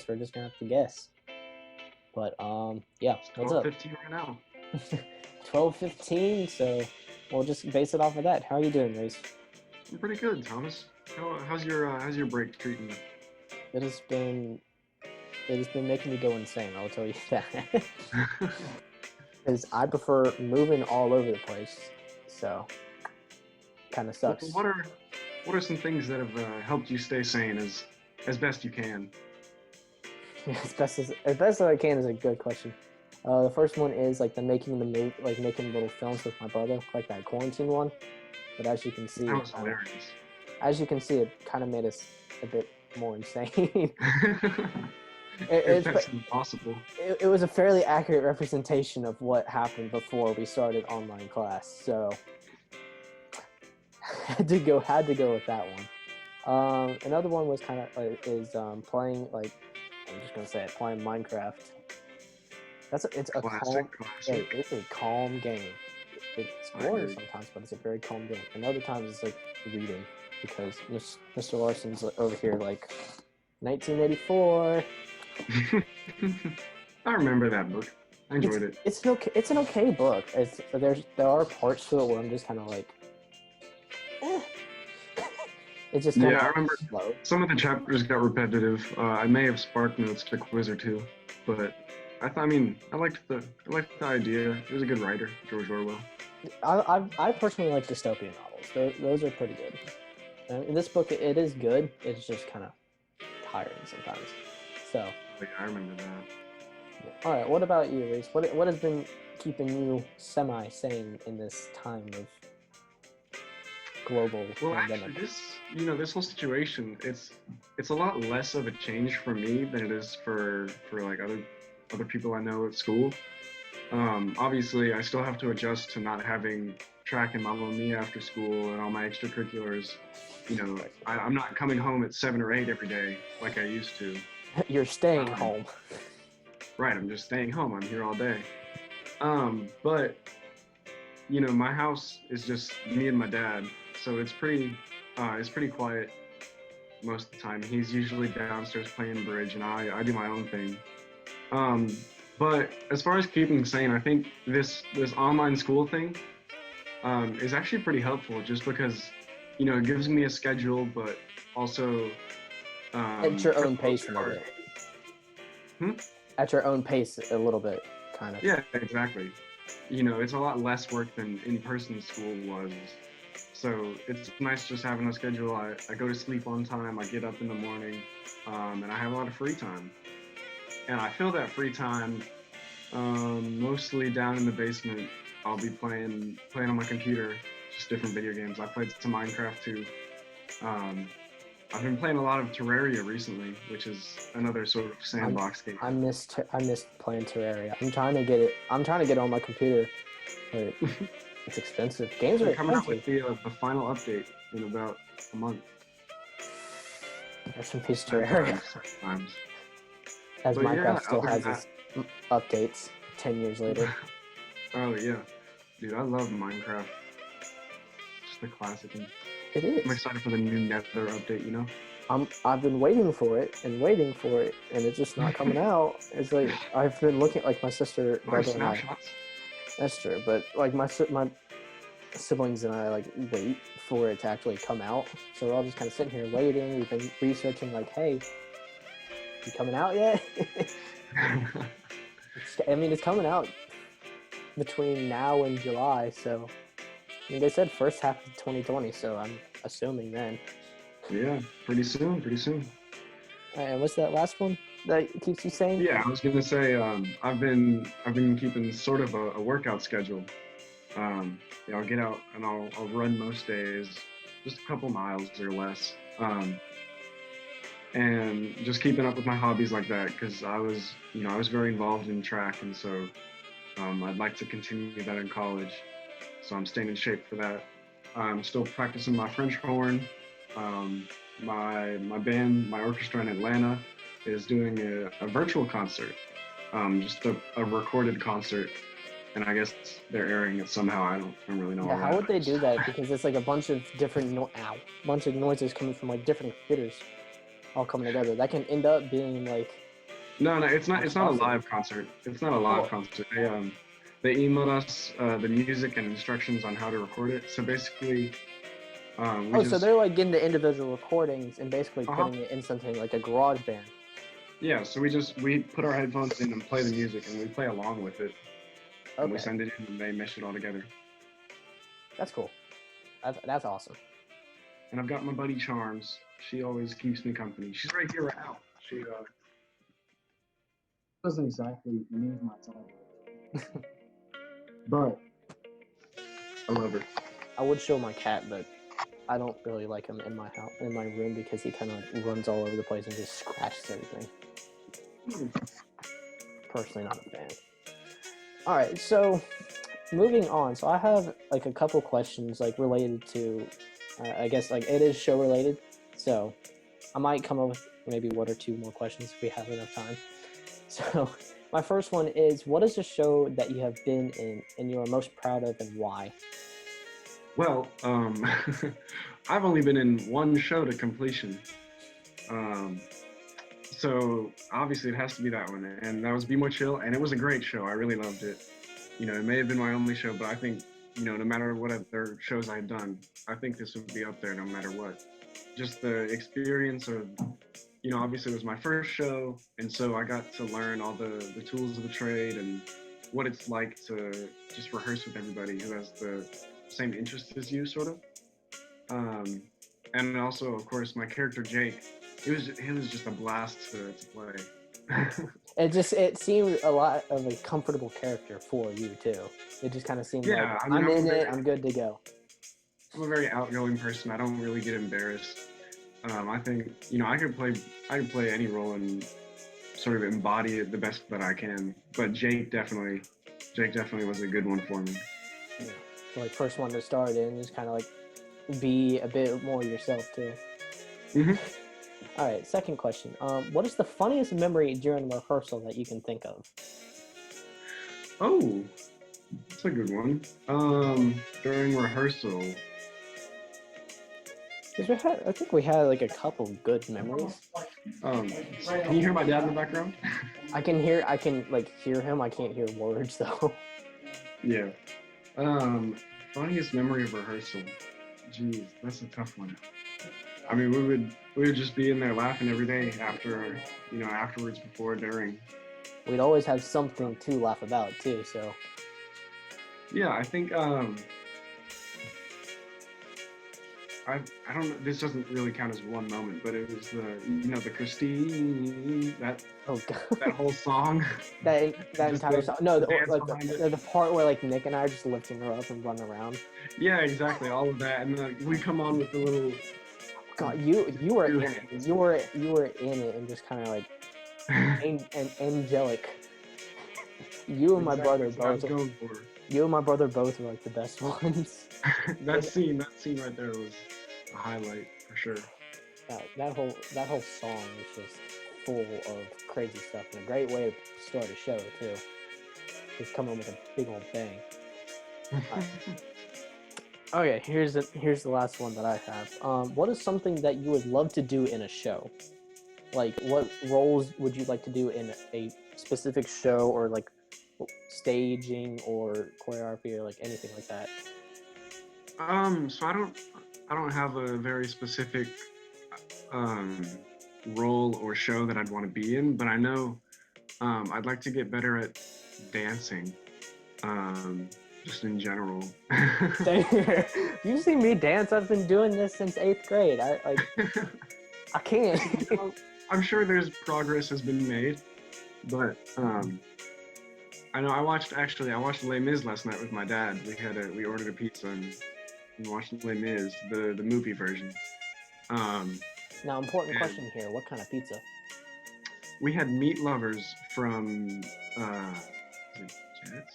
guess we're just gonna have to guess. But yeah, It's what's up? 12:15 right now. 12:15. So we'll just base it off of that. How are you doing, Reese? I'm pretty good, Thomas. How's your break treating you? It has been it has been making me go insane. I'll tell you that. Because I prefer moving all over the place. So kind of Well, sucks. what are some things that have helped you stay sane as best you can? As best as I can is a good question. The first one is like making little films with my brother, like that quarantine one. But as you can see, That was hilarious. it kind of made us a bit more insane. If it, that's impossible. it was a fairly accurate representation of what happened before we started online class. So had to go with that one. Another one was kind of playing like I'm just gonna say it, playing Minecraft. Classic. It's a calm game. It's I boring agree. sometimes, but it's a very calm game. And other times it's like reading because Mr. Larson's over here like 1984. I remember that book. I enjoyed it. It's an okay book. There are parts to it where I'm just kind of like, eh. It's just kind Yeah, I of remember slow. some of the chapters got repetitive. I may have spark notes to quiz or two, but I liked the idea. It was a good writer, George Orwell. I personally like dystopian novels. Those are pretty good. In this book, it is good. It's just kind of tiring sometimes. So, Like, I remember that. all right. What about you, Reese? What has been keeping you semi-sane in this time of global Well, pandemic? actually, this whole situation, it's a lot less of a change for me than it is for like other people I know at school. Obviously, I still have to adjust to not having track and Mamma Mia after school and all my extracurriculars. I'm not coming home at 7 or 8 every day like I used to. You're staying Um, home. Right, I'm just staying home. I'm here all day. But my house is just me and my dad, so it's pretty quiet most of the time. He's usually downstairs playing bridge, and I do my own thing. Um, but as far as keeping sane, I think this online school thing is actually pretty helpful, just because it gives me a schedule, but also At your for the own pace most a little part. bit. Hmm? At your own pace a little bit, kind of. Yeah, exactly. It's a lot less work than in-person school was. So it's nice just having a schedule. I go to sleep on time, I get up in the morning, and I have a lot of free time. And I fill that free time mostly down in the basement. I'll be playing on my computer, just different video games. I played some Minecraft too. Um, I've been playing a lot of Terraria recently, which is another sort of sandbox game. I missed playing Terraria. I'm trying to get it. I'm trying to get it on my computer, but it's expensive. Games are They're coming out expensive. with the final update in about a month. Rest in peace, Terraria. Times. As But yeah, Minecraft still other has than its updates 10 years later. Oh yeah, dude, I love Minecraft. Just the classic. And It I'm is. excited for the new Nether update. I've been waiting for it, and it's just not coming out. It's like I've been looking like my sister, My brother, and I. snapshots. That's true, but like my siblings and I like wait for it to actually come out. So we're all just kind of sitting here waiting. We've been researching like, hey, you coming out yet? It's coming out between now and July. So they said first half of 2020. So I'm assuming then. Yeah, pretty soon. And what's that last one that keeps you sane? Yeah, I was gonna say I've been keeping sort of a workout schedule. I'll get out and I'll run most days, just a couple miles or less. And just keeping up with my hobbies like that, because I was very involved in track, and so I'd like to continue that in college. So I'm staying in shape for that. I'm still practicing my French horn. My band, my orchestra in Atlanta, is doing a virtual concert, just a recorded concert, and I guess they're airing it somehow. I don't really know. Yeah, all how that. would they do that? Because it's like a bunch of different bunch of noises coming from like different computers all coming together. That can end up being like No, no, it's not. That's It's not a awesome. live concert. It's not a live Oh, concert. They emailed us the music and instructions on how to record it. So basically, we oh, so just they're like getting the individual recordings and basically uh huh. putting it in something like a garage band. Yeah. So we put our headphones in and play the music, and we play along with it, and we Okay, send it in, and they mesh it all together. that's cool. That's awesome. And I've got my buddy Charms. She always keeps me company. She's right here right now. She doesn't exactly need my time, but I love her. I would show my cat, but I don't really like him in my house, in my room, because he kind of runs all over the place and just scratches everything. Personally, not a fan. All right, so moving on. So I have like a couple questions like related to, I guess like it is show related. So I might come up with maybe one or two more questions if we have enough time. So my first one is, what is a show that you have been in and you are most proud of, and why? Well, I've only been in one show to completion. Um, so obviously it has to be that one, and that was Be More Chill, and it was a great show. I really loved it. It may have been my only show, but I think, no matter what other shows I had done, I think this would be up there no matter what. Just the experience of, obviously it was my first show, and so I got to learn all the tools of the trade and what it's like to just rehearse with everybody who has the same interests as you, sort of. Um, and also, of course, my character Jake. It was just a blast to play. It seemed a lot of a comfortable character for you too. It just kind of seemed like, Yeah, I mean, I'm in it, I'm good to go. I'm a very outgoing person. I don't really get embarrassed. I think I could play any role and sort of embody it the best that I can. But Jake definitely was a good one for me. Yeah. So like first one to start in, just kind of like be a bit more yourself too. Hmm. All right, second question. What is the funniest memory during rehearsal that you can think of? Oh, that's a good one. During rehearsal. Because I think we had like a couple good memories. Can you hear my dad in the background? I can like hear him. I can't hear words though. Yeah. Um, Funniest memory of rehearsal. Jeez, that's a tough one. I mean, we would just be in there laughing every day afterwards, before, during. We'd always have something to laugh about too. So Yeah, I think I don't know. This doesn't really count as one moment, but it was the Christine, that oh god, that whole song. that Just entire the song. No, dance like behind it. the part where like Nick and I are just lifting her up and running around. Yeah, exactly. All of that, and then we come on with the little. God, you were Two in it. hands. You were in it and just kind of like and angelic. You and my brother That's what I was both. going for. You and my brother both were like the best ones. That scene right there was a highlight for sure. That whole song was just full of crazy stuff and a great way to start a show too. Just coming with a big old bang. Okay, here's the last one that I have. What is something that you would love to do in a show? Like, what roles would you like to do in a specific show, or like staging or choreography or like anything like that? So I don't have a very specific um role or show that I'd want to be in, but I know I'd like to get better at dancing. Just in general. You see me dance? I've been doing this since 8th grade. I can't. I'm sure there's progress has been made, but I know I watched Les Mis last night with my dad. We ordered a pizza and watched Les Mis, the movie version. Now, important And question here: what kind of pizza? we had meat lovers from is it Jets?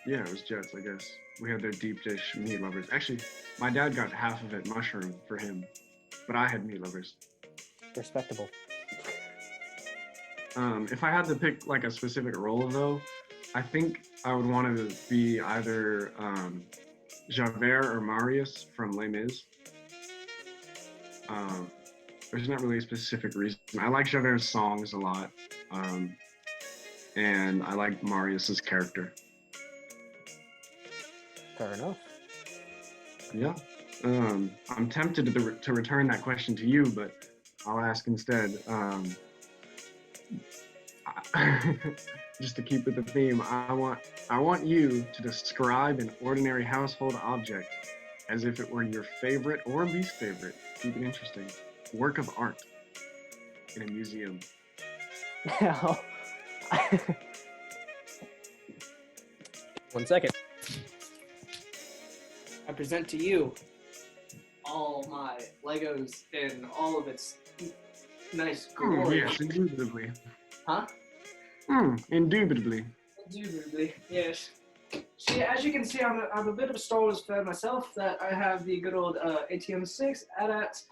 Yeah, it was Jets, I guess. We had their deep dish meat lovers. Actually, my dad got half of it mushroom for him, but I had meat lovers. Respectable. If I had to pick like a specific role though, I think I would want to be either Javert or Marius from Les Mis. There's not really a specific reason. I like Javert's songs a lot. Um, and I like Marius's character. Fair enough. Yeah. I'm tempted to return that question to you, but I'll ask instead. Just to keep with the theme, I want you to describe an ordinary household object as if it were your favorite or least favorite. Keep it interesting. Work of art in a museum. Now, 1 second. I present to you all my Legos in all of its nice glory. Yes, indubitably. Huh? Indubitably. Indubitably, yes. See, as you can see, I'm a bit of a Star Wars fan myself. That I have the good old ATM-6, AT-AT,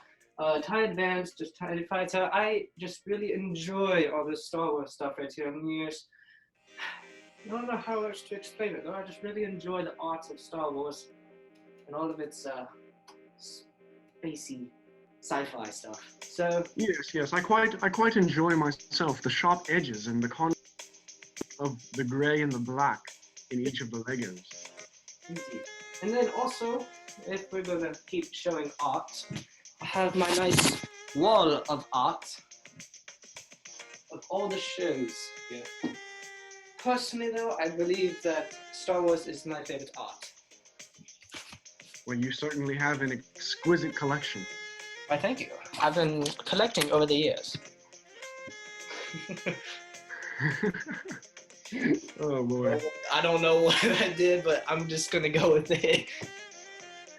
TIE Advanced, just TIE Fighter. I just really enjoy all this Star Wars stuff right here. Yes. I don't know how else to explain it, though. I just really enjoy the art of Star Wars and all of its spacey sci-fi stuff. So yes, I quite enjoy myself the sharp edges and the contrast of the gray and the black in each of the Legos. Indeed. And then also, if we're gonna keep showing art, I have my nice wall of art of all the shows here. Personally, though, I believe that Star Wars is my favorite art. Well, you certainly have an exquisite collection. Why, thank you. I've been collecting over the years. Oh boy. I don't know what I did, but I'm just gonna go with it.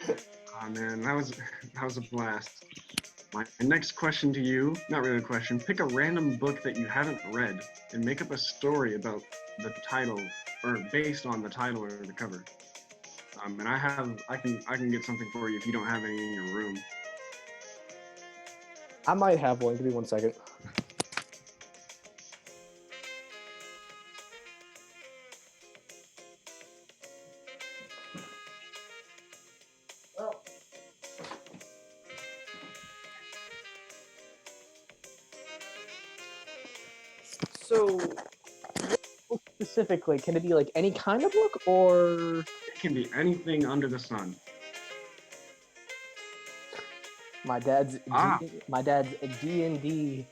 Oh man, that was a blast. My next question to you, not really a question, pick a random book that you haven't read and make up a story about the title or based on the title or the cover. And I can get something for you if you don't have any in your room. I might have one. Give me 1 second. Well, so specifically, can it be like any kind of book, or It can be anything under the sun. my dad's my dad's D&D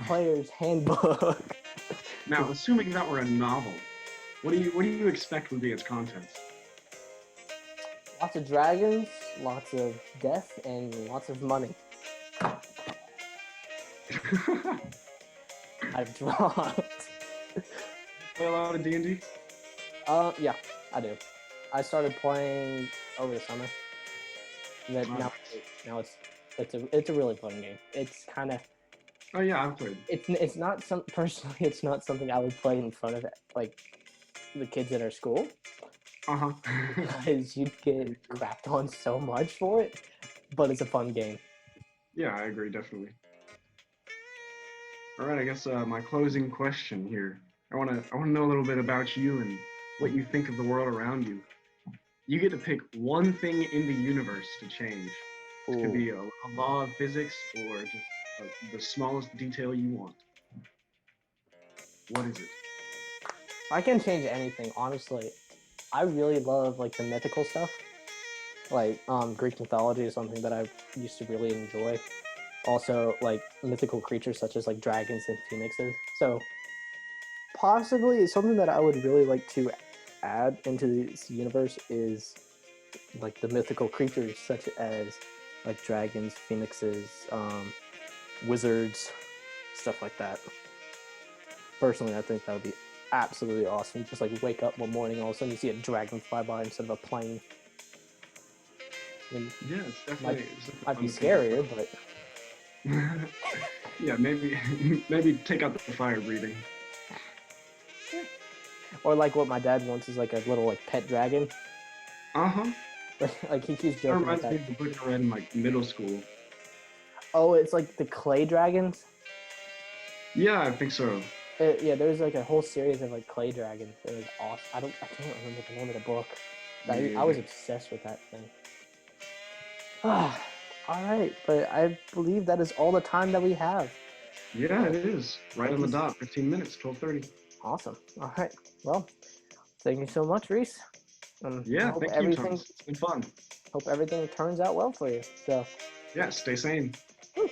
player's handbook? Now, assuming that were a novel, what do you expect would be its contents? Lots of dragons, lots of death, and lots of money. I've dropped. Play a lot of D&D? Yeah, I do. I started playing over the summer. And then now it's a really fun game. It's kind of Oh yeah, I've played. it's not personally it's not something I would play in front of like the kids at our school Uh-huh. because you'd get crapped on so much for it. But it's a fun game. Yeah, I agree, definitely. All right, I guess my closing question here. I want to know a little bit about you and what you think of the world around you. You get to pick one thing in the universe to change. It could be a law of physics or just the smallest detail you want. What is it? I can change anything, honestly. I really love like the mythical stuff. Like Greek mythology is something that I used to really enjoy. Also, like mythical creatures such as like dragons and phoenixes. So possibly something that I would really like to add into this universe is like the mythical creatures such as like dragons, phoenixes, wizards, stuff like that. Personally, I think that would be absolutely awesome. Just like wake up one morning, all of a sudden you see a dragon fly by instead of a plane. And Yeah, it's definitely. might be scarier, but yeah, maybe take out the fire breathing. or like what my dad wants is like a little like pet dragon. Uh-huh. Like he keeps That joking reminds about me that. of the book I read in like middle school. Oh, it's like the clay dragons. Yeah, I think so. Yeah, there's like a whole series of like clay dragons. It was awesome. I can't remember the name of the book. I was obsessed with that thing. All right, but I believe that is all the time that we have. Yeah, it is. Right Thank on the you. dot, 15 minutes, 12:30. Awesome. All right. Well, thank you so much, Reese. I Yeah, thank you, Thomas. It's been fun. hope everything turns out well for you. So, Yeah, stay sane. whew,